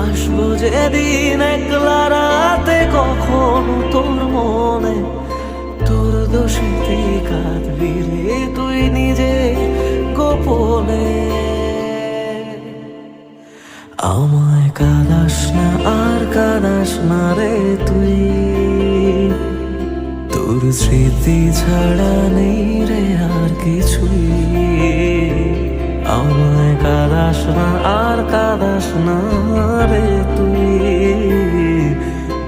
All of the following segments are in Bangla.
আসবো যেদিন একলা রাতে, কখনো তোর মনে তোর দোষে তুই কাঁদবি রে, তুই নিজে গোপনে। আমায় কাঁদাস না আর কাঁদাস না রে তুই, তোর স্মৃতি ছাড়া নেই রে আর কিছুই। আমায় কাঁদাস না আর কাঁদাস না রে তুই,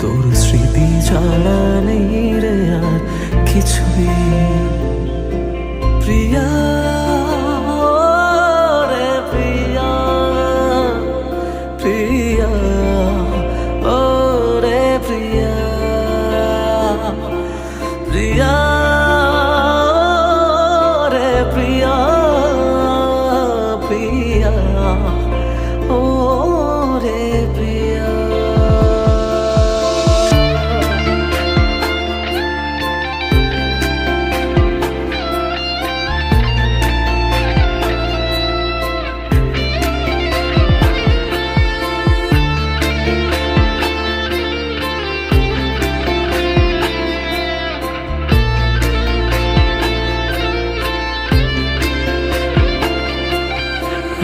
তোর স্মৃতি ছাড়া নেই রে আর কিছুই। প্রিয়া রে প্রিয়া, প্রিয়া ও রে প্রিয়া, প্রিয়া রে প্রিয়া, প্রিয়া ও রে প্রিয়া।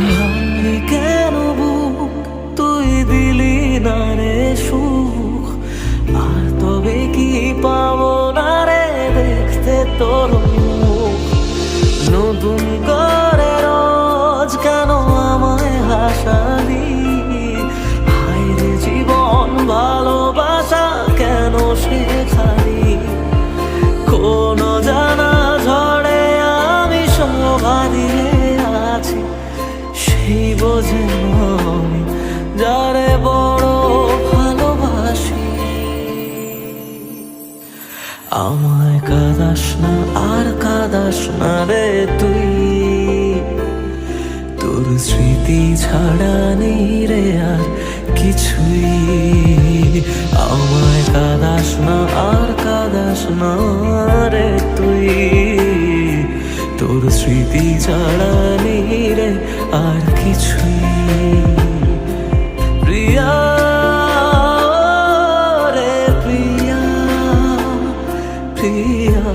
ভাঙলি কেন বুক, তুই দিলি না রে সুখ, আর তবে কি পাবো না রে দেখতে তোর মুখ। নতুন করে রোজ কেন আমায় হাসালি, হায় রে জীবন ভালোবাসা কেন শেখালি। কোনো জানা ঝড়ে আমি সবারিয়ে আছি, সেই বোঝে আমি যারে বড় ভালোবাসি। আমায় কাঁদাস না আর কাঁদাস না রে তুই, তোর স্মৃতি ছাড়া নেই রে আর কিছুই। আমায় কাঁদাস না আর কাঁদাস না রে তুই, তোর স্মৃতি ছাড়া নেই রে আর কিছুই। প্রিয়া রে প্রিয়া, প্রিয়া